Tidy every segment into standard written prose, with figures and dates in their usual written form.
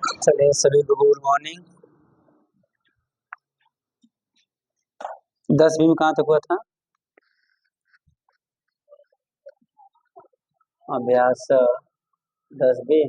चलिए सभी को गुड मॉर्निंग। 10वीं में कहाँ तक हुआ था? अभ्यास 10 बी।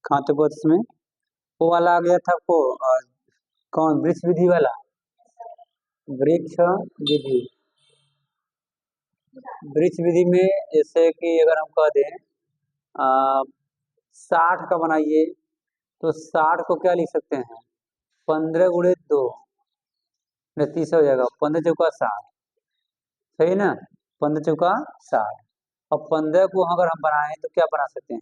कहाँ तक हुआ था इसमें? वो वाला आ गया था आपको कौन वृक्ष विधि वाला? वृक्ष विधि। वृक्ष विधि में जैसे कि अगर हम कह दें 60 का बनाइए तो 60 को क्या लिख सकते हैं? 15 × 2 30 हो जाएगा। 15 × 4 = 60, सही ना? 15 × 4 = 60। और 15 को अगर हम बनाएं तो क्या बना सकते हैं?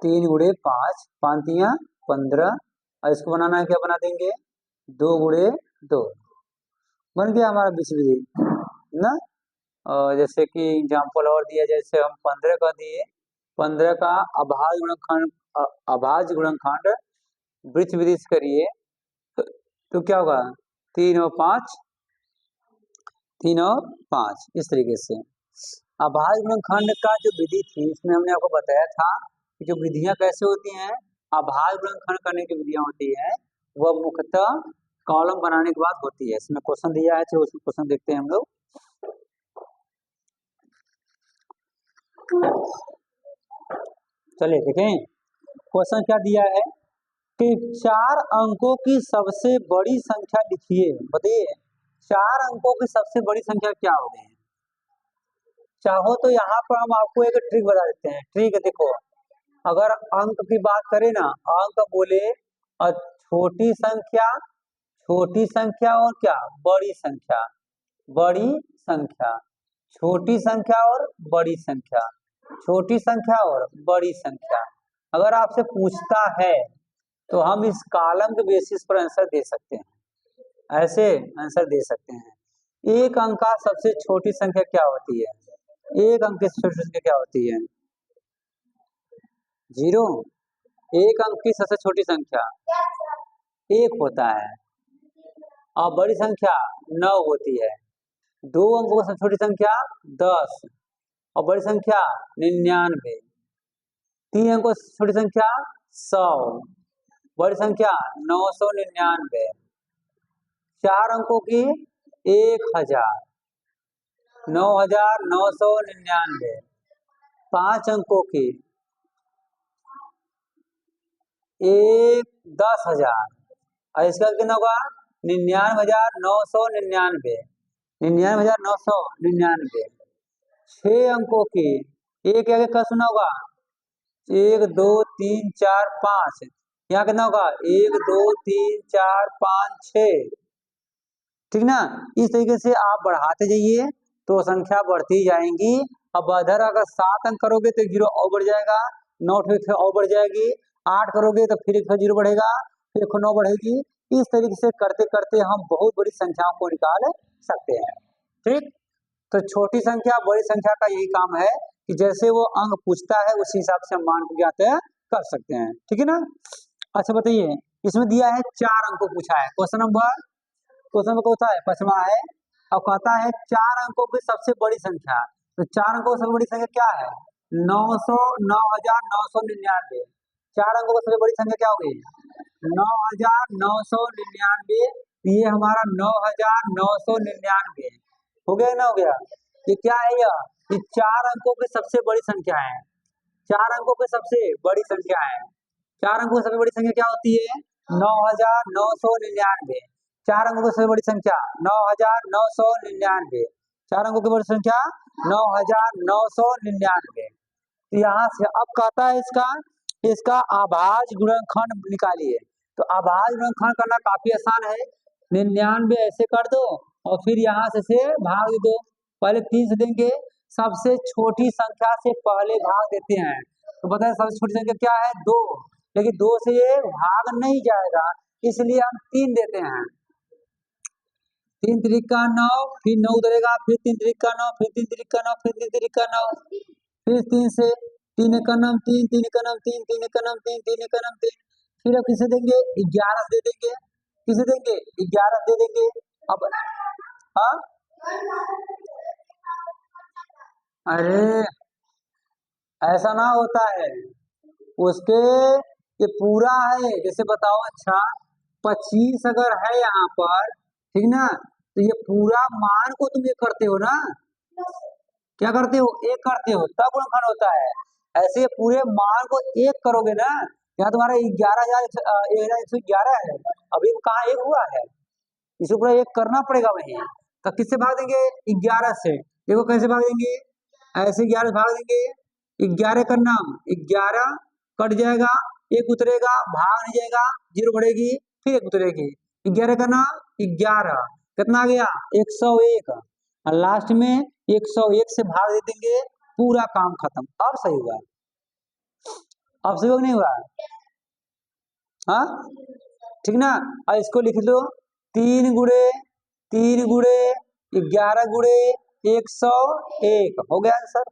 3 × 5 5 × 15। और इसको बनाना है क्या बना देंगे? 2 × 2 बन गया हमारा वृक्ष विधि ना। और जैसे कि एग्जाम्पल और दिया, जैसे हम 15 का दिए, 15 का अभाज्य गुणनखंड वृक्ष विधि से करिए तो क्या होगा? 3 और 5 3 और 5 इस तरीके से। अभाज्य गुणनखंड का जो विधि थी इसमें हमने आपको बताया था कि जो विधियां कैसे होती हैं, अभाज्य गुणनखंड करने की विधियां होती है वह मुख्यतः कॉलम बनाने के बाद होती है। इसमें क्वेश्चन दिया है, चलो उसमें क्वेश्चन देखते हैं हम लोग। चलिए देखें क्वेश्चन क्या दिया है कि 4 अंकों की सबसे बड़ी संख्या लिखिए। बताइए 4 अंकों की सबसे बड़ी संख्या क्या होगी? चाहो तो यहाँ पर हम आपको एक ट्रिक बता देते हैं। ट्रिक देखो, अगर अंक की बात करें ना, अंक बोले और छोटी संख्या और क्या बड़ी संख्या, बड़ी संख्या, छोटी संख्या और बड़ी संख्या, छोटी संख्या और बड़ी संख्या। अगर आपसे पूछता है तो हम इस कॉलम के बेसिस पर आंसर दे सकते हैं, ऐसे आंसर दे सकते हैं। एक अंक का सबसे छोटी संख्या क्या होती है? एक अंक की छोटी संख्या क्या होती है? 0। एक अंक की सबसे छोटी संख्या 1 होता है और बड़ी संख्या 9 होती है। 2 अंकों की सबसे छोटी संख्या 10 और बड़ी संख्या 99। 3 अंकों की छोटी संख्या 100, बड़ी संख्या 999। 4 अंकों की 1000, 9999। 5 अंकों की 10,000 और इसका कितना होगा? 99,999, 99,999। 6 अंकों की एक आगे का सुना होगा 1 2 3 4 5, यहाँ कितना होगा 1 2 3 4 5 6, ठीक ना। इस तरीके से आप बढ़ाते जाइए तो संख्या बढ़ती जाएंगी। अब अधर अगर 7 अंक करोगे तो 0 और बढ़ जाएगा, 9 फिर और बढ़ जाएगी, 8 करोगे तो फिर 0 बढ़ेगा, फिर 9 बढ़ेगी। इस तरीके से करते करते हम बहुत बड़ी संख्याओं को निकाल सकते हैं। ठीक, तो छोटी संख्या बड़ी संख्या का यही काम है कि जैसे वो अंक पूछता है उसी हिसाब से हम मान को ज्ञात कर सकते हैं, ठीक है ना। अच्छा बताइए, इसमें दिया है 4 अंक को पूछा है। क्वेश्चन नंबर होता है 5वां है और कहता है 4 अंकों की सबसे बड़ी संख्या। तो 4 अंकों की सबसे बड़ी संख्या क्या है? 9,999। 4 अंकों की सबसे बड़ी संख्या क्या होगी? 9,999। ये हमारा 9,999 हो गया ना, हो गया। ये क्या है? ये 4 अंकों की सबसे बड़ी संख्या है। 4 अंकों की सबसे बड़ी संख्या है। 4 अंकों की सबसे बड़ी संख्या क्या होती है? 9,999। 4 अंकों की सबसे बड़ी संख्या 9,999। 4 अंकों की बड़ी संख्या 9,999। तो यहाँ से अब कहता है इसका अभाज्य गुणनखंड निकालिए। तो अभाज्य गुणनखंड करना काफी आसान है। 99 ऐसे कर दो और फिर यहाँ से भाग दो। पहले 3 से देंगे, सबसे छोटी संख्या से पहले भाग देते हैं। तो बताए सबसे छोटी संख्या क्या है? 2, लेकिन 2 से ये भाग नहीं जाएगा, इसलिए हम 3 देते हैं। 3 3 का 9, फिर 9 उधरेगा, फिर 3 3 का 9, फिर 3 3 का 9, फिर 3 3 का 9, फिर 3 से 3 का नाम 3, 3 का नाम 3, 3 का नाम 3, 3 का नाम 3। फिर अब किसे देंगे? 11 दे देंगे। किसे देंगे? 11 दे देंगे। अब हाँ अरे ऐसा ना होता है उसके, ये पूरा है। जैसे बताओ, अच्छा 25 अगर है यहाँ पर, ठीक ना, तो ये पूरा मान को तुम ये करते हो ना, क्या करते हो, एक करते हो, तब गुणनखंड होता है। ऐसे पूरे मान को एक करोगे ना, यहाँ तुम्हारा 11,111 है, अभी कहाँ एक हुआ है, इसे पूरा एक करना पड़ेगा वही। तो किससे भाग देंगे, 11 से। देखो कैसे भाग देंगे, ऐसे 11 से भाग देंगे, 11 का नाम 11 कट जाएगा, एक उतरेगा, भाग नहीं जाएगा, जीरो बढ़ेगी, फिर एक उतरेगी, 11 का नाम 11, कितना आ गया, 101, और लास्ट में 101 से भाग दे देंगे, पूरा काम खत्म। अब सही हुआ, अब सही नहीं हुआ, हाँ ठीक ना। और इसको लिख लो, 3 गुणे 11 गुणे 101, हो गया आंसर,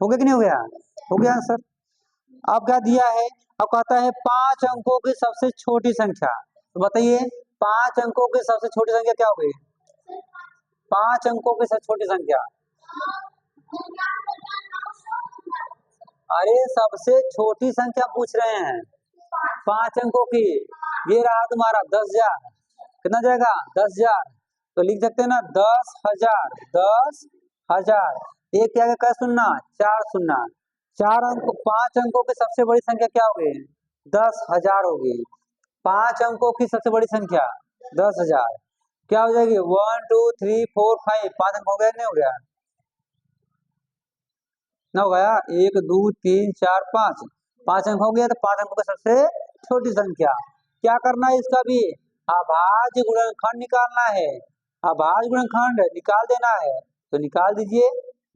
हो गया कि नहीं हो गया, हो गया आंसर। अब क्या दिया है, अब कहता है 5 अंकों की सबसे छोटी संख्या, तो बताइए 5 अंकों की सबसे छोटी संख्या क्या होगी, 5 अंकों की सबसे छोटी संख्या, अरे सबसे छोटी संख्या पूछ रहे हैं, 5 अंकों की, ये रहा तुम्हारा 10,000, कितना जाएगा 10,000, तो लिख सकते हैं ना 10,000, 10,000, एक क्या क्या सुनना, 4 सुनना, 4 अंक, 5 अंकों की सबसे बड़ी संख्या क्या होगी, 10,000 होगी, 5 अंकों की सबसे बड़ी संख्या 10,000, क्या हो जाएगी, 1 2 3 4 5, 5 अंक हो गया नहीं हो गया, ना हो गया, 1 2 3 4 5, 5 अंक हो गया, तो 5 अंकों की सबसे छोटी संख्या, क्या करना है इसका भी, अभाज्य गुणनखंड निकालना है, अभाज्य गुणनखंड निकाल देना है, तो निकाल दीजिए,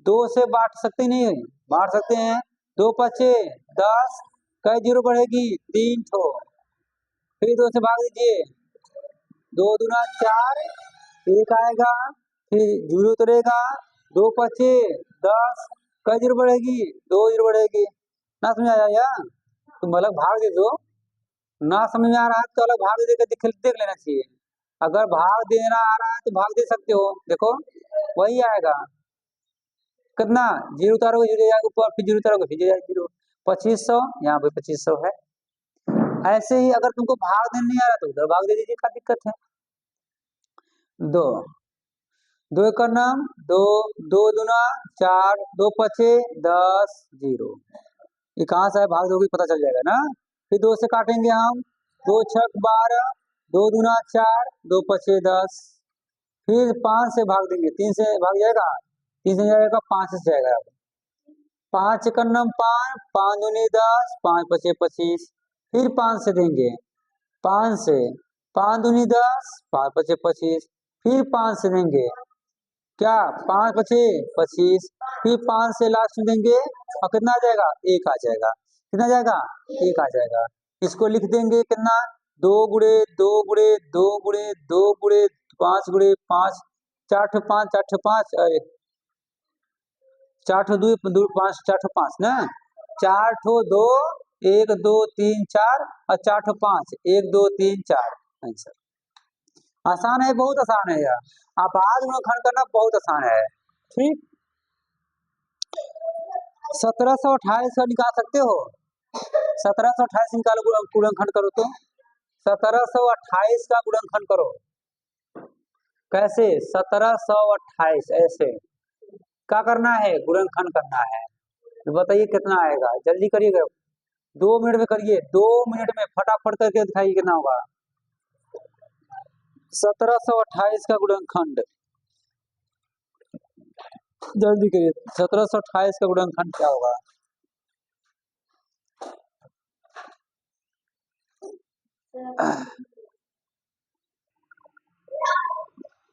2 से बांट सकते नहीं, बांट सकते हैं, 2 पचे 10, कई जीरो बढ़ेगी, 3 ठो, फिर 2 से भाग दीजिए, 2 दूना 4, एक आएगा, फिर जीरो उतरेगा, 2 पचे 10, कई जीरो बढ़ेगी, 2 जीरो बढ़ेगी, ना समझ आया या, तुम अलग भाग दे दो, ना समझ में आ रहा है तो अलग भाग दे देख लेना चाहिए, अगर भाग देना आ रहा है तो भाग दे सकते हो, देखो वही आएगा, कितना, जीरो उतारोगे जीरो जाएगा ऊपर, फिर जीरो उतारोगे फिर जाएगा जीरो, 2500, यहाँ पे 2500 है। ऐसे ही अगर तुमको भाग देने नहीं आ रहा तो उधर भाग दे दीजिए, क्या दिक्कत है, 2, 2 का नाम 2, 2 दूना 4, 2 पचे 10, जीरो, ये कहाँ से है, भाग दोगे पता चल जाएगा ना, फिर 2 से काटेंगे हम, 2 छक 12, 2 दूना 4, 2 पचे 10, फिर 5 से भाग देंगे, 3 से भाग जाएगा, 3 से जाएगा, 5 से जाएगा, 5 का नाम 5, 5 दूनी 10, 5 पचे 25, फिर 5 से देंगे, 5 से, 5 दूनी 10, 5 पचे 25, फिर 5 से देंगे, क्या 5 पचे 25, फिर 5 से लास्ट में देंगे, और कितना आ जाएगा, 1 आ जाएगा, कितना आ जाएगा, 1 आ जाएगा, इसको लिख देंगे कितना, 2 गुणे 2 गुणे 2 गुणे 2 गुणे 5 गुणे 5, 4 ठो 5, 4 ठो 5, अरे 4 ठो 2 2 5, 4 ठो 5 ना, 4 ठो 2, 1 2 3 4, और 4 ठो 5, 1 2 3 4, आंसर, आसान है, बहुत आसान है यार, आपात गुणनखंड करना बहुत आसान है, ठीक। 1728 का निकाल सकते हो, 1728 निकालो, गुणनखंड करो तो, 1728 का गुणनखंड करो, कैसे, 1728 ऐसे, क्या करना है, गुणनखंड करना है, तो बताइए कितना आएगा, जल्दी करिएगा, 2 मिनट में करिए, 2 मिनट में फटाफट करके दिखाइए कितना होगा, 1728 का गुणनखंड, जल्दी करिए, 1728 का गुणनखंड क्या होगा,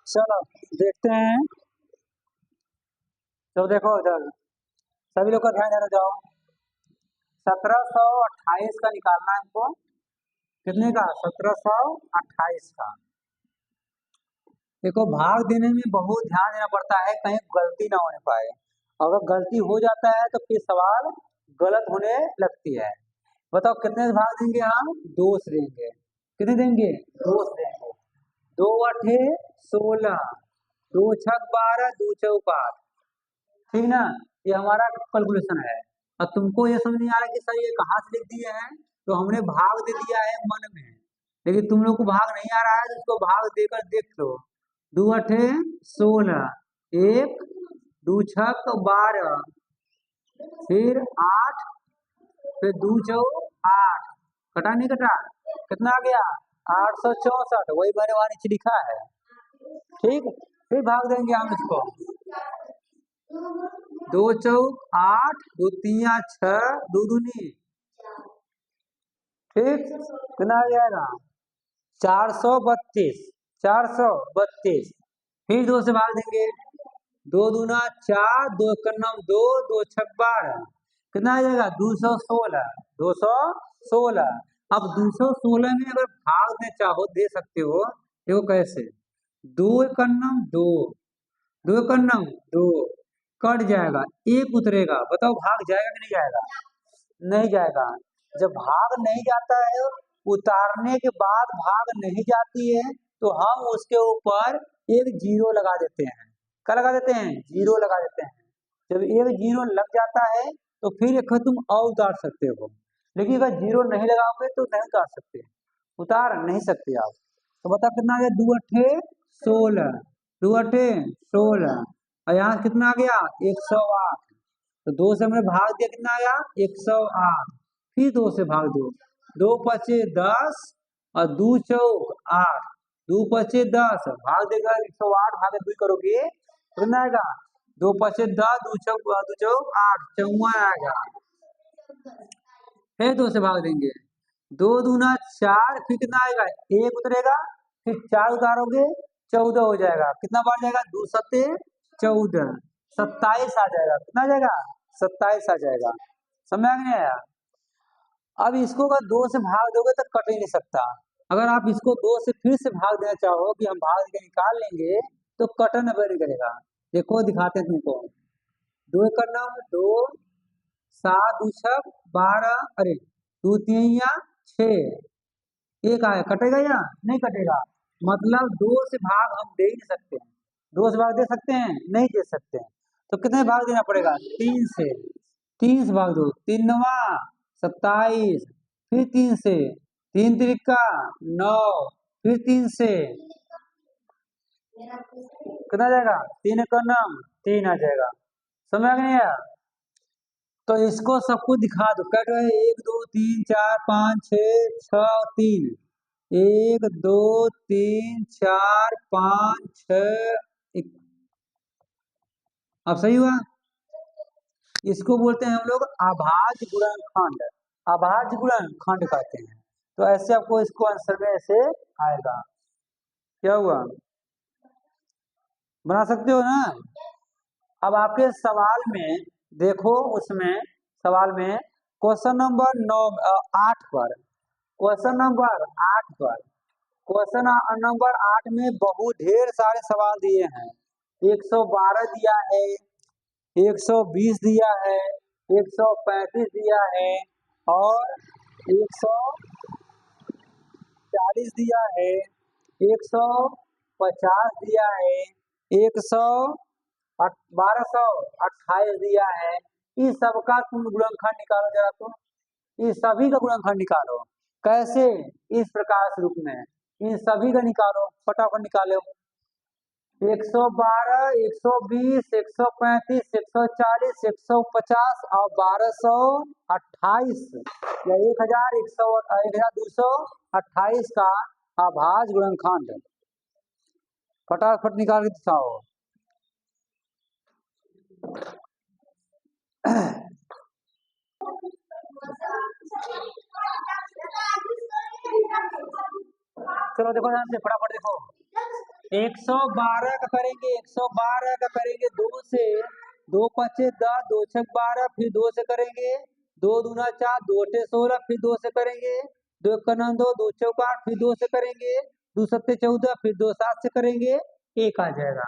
चलो देखते हैं, तो देखो इधर सभी लोग का ध्यान देना जाओ, 1728 का निकालना है हमको, कितने का, 1728 का, देखो भाग देने में बहुत ध्यान देना पड़ता है, कहीं गलती ना होने पाए, अगर गलती हो जाता है तो फिर सवाल गलत होने लगती है, बताओ कितने से भाग देंगे हम, 2 से देंगे, कितने देंगे, 2 से देंगे, 2 अठे 16, 2 छक 12, 2 चौक 8, ठीक ना। ये हमारा कैलकुलेशन है। और तुमको ये समझ नहीं आ रहा कि सर ये कहाँ से लिख दिए हैं, तो हमने भाग दे दिया है मन में, लेकिन तुम लोग को भाग नहीं आ रहा है, तो इसको भाग देकर देख लो। 2 8 16, एक 2 6 12, फिर 8, फिर 2 4 8, कटा नहीं कटा, कितना आ गया 864, वही मैंने वहां नीचे लिखा है। ठीक, फिर भाग देंगे हम इसको। 2 चौक 8, 2 तिया 6, 2 दूनी, ठीक, कितना आ जाएगा 432, 432। फिर 2 से भाग देंगे, 2 दूना 4, 2 कन्नम 2, 2 छक 12, कितना आ जाएगा 216, 216। अब 216 में अगर भाग दे चाहो दे सकते हो, देखो कैसे, 2 कन्नम 2, 2 कन्नम 2, कट जाएगा, एक उतरेगा, बताओ भाग जाएगा कि नहीं जाएगा, नहीं जाएगा। जब भाग नहीं जाता है, उतारने के बाद भाग नहीं जाती है, तो हम उसके ऊपर एक जीरो लगा देते हैं। क्या लगा देते हैं, जीरो लगा देते हैं। जब एक जीरो लग जाता है तो फिर एक तुम और उतार सकते हो, लेकिन अगर जीरो नहीं लगाओगे तो नहीं उतार सकते, उतार नहीं सकते आप। तो बता कितना आ गया, 2 अट्ठे 16, 2 अट्ठे 16, और यहाँ कितना आ गया 108। तो 2 से हमने भाग दिया, कितना आया 108। फिर 2 से भाग दो, 2 पचे 10 और 2 चौक 8, 2 पचे 10, भाग देगा 108 भागे 2 करोगे तो कितना आएगा, 2 पचे 10, 2 चौक 8, 54 आएगा। फिर 2 से भाग देंगे, 2 दूना 4, फिर कितना आएगा, एक उतरेगा, फिर 4 उतारोगे 14 हो जाएगा, कितना बढ़ जाएगा 2 सत्ते 14, 27 आ जाएगा, कितना आ जाएगा 27 आ जाएगा। समझ में आया। अब इसको अगर 2 से भाग दोगे तो कट ही नहीं सकता। अगर आप इसको 2 से फिर से भाग देना चाहो कि हम भाग के निकाल लेंगे, तो कटन नहीं करेगा। देखो दिखाते हैं तुमको, 2 का नाम 2, 7 2 छक 12, अरे 2 3 6, एक आया, कटेगा या नहीं कटेगा, मतलब 2 से भाग हम दे ही नहीं सकते। 2 से भाग दे सकते हैं, नहीं दे सकते। तो कितने भाग देना पड़ेगा, 3 से। 3 से भाग दो, 3 27, फिर 3 से, 3 तिरिका 9, फिर 3 से कितना आ जाएगा, 3 का नाम 3 आ जाएगा। समझ में नहीं आया। तो इसको सबको दिखा दो, कट रहे 1 2 3 4 5 6 6 3, 1 2 3 4 5 6। अब सही हुआ। इसको बोलते हैं हम लोग अभाज्य गुणनखंड, अभाज्य गुणनखंड कहते हैं। तो ऐसे आपको इसको आंसर में ऐसे आएगा। क्या हुआ, बना सकते हो ना। अब आपके सवाल में देखो, उसमें सवाल में क्वेश्चन नंबर 8 पर, क्वेश्चन नंबर 8 पर, क्वेश्चन नंबर 8 में बहुत ढेर सारे सवाल दिए हैं। 112 दिया है, 120 दिया है, 135 दिया है, और 140 दिया है, 150 दिया है, 1228 दिया है। इस सबका तुम गुणनखंड निकालो जरा, तुम इस सभी का गुणनखंड निकालो। कैसे, इस प्रकार से रूप में इन सभी का निकालो, फटाफट निकालो। 112, 120, 135, 140, 150 और 1228 या 1228 का अभाज्य गुणनखंड फटाफट निकाल के दिखाओ। चलो देखो ध्यान से, फटाफट देखो। 112 का करेंगे, 112 का करेंगे 2 से, 2 पचे 10, 2 छक 12, फिर 2 से करेंगे, 2 दूना 4, 2 अठे 16, फिर 2 से करेंगे, 2 का नाम 2, 2 चौक 8, फिर 2 से करेंगे, 2 सत्ते 14, फिर 2 7 से करेंगे, 1 आ जाएगा।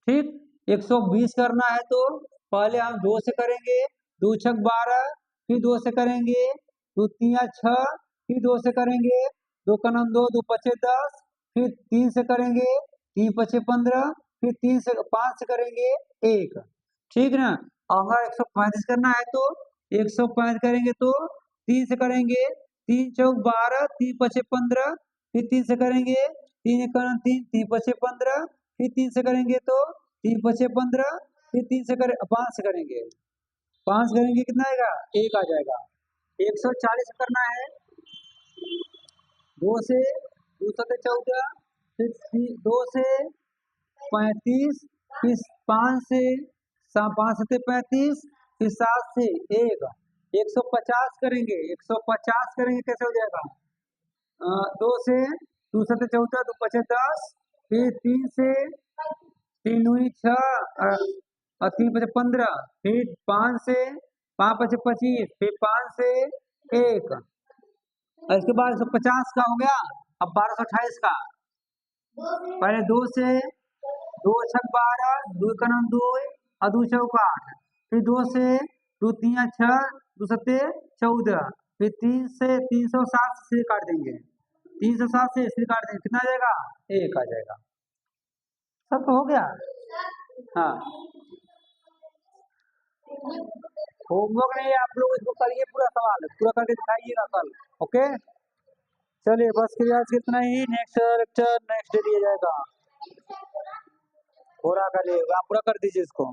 ठीक, 120 करना है तो पहले हम 2 से करेंगे, 2 छक 12, फिर 2 से करेंगे, 2 तिया 6, फिर 2 से करेंगे, 2 का नाम 2, 2 पचे 10, फिर 3 से करेंगे, 3 पचे 15, फिर 3 से 5 से करेंगे 1, ठीक ना। अगर 135 करना है तो 135 करेंगे तो 3 से करेंगे, 3 चौक 12, 3 पचे 15, फिर 3 से करेंगे, 3 एक 3, 3 पचे 15, फिर 3 से करेंगे तो 3 पचे 15, फिर 3 से करें 5 से करेंगे, 5 करेंगे कितना आएगा, 1 आ जाएगा। 140 करना है, 2 से 2 सते 14, फिर 2 से 35, फिर 5 से 5 सते 35, फिर 7 से 1, 150 करेंगे, 150 करेंगे कैसे हो जाएगा, 2 से 2 सते 14, 2 पचे 10, फिर 3 से 3 दूनी 6 और 3 पचे 15, फिर 5 से 5 पचे 25, फिर 5 से 1, और इसके बाद 150 का हो गया। अब 1228 का, पहले 2 से 2 छक 12, 2 का नाम 2 और 2 चौक 8, फिर 2 से 2 3 6, 2 सत्ते 14, फिर 3 से 307 से काट देंगे, 307 से इसलिए काट देंगे, कितना आ जाएगा, 1 आ जाएगा। सब तो हो गया। हाँ, होमवर्क नहीं है, आप लोग इसको करिए, पूरा सवाल पूरा करके दिखाइएगा कल। ओके, चलिए बस के आज कितना ही, नेक्स्ट लेक्चर नेक्स्ट डे दिया जाएगा। पूरा करिएगा, पूरा कर दीजिए इसको।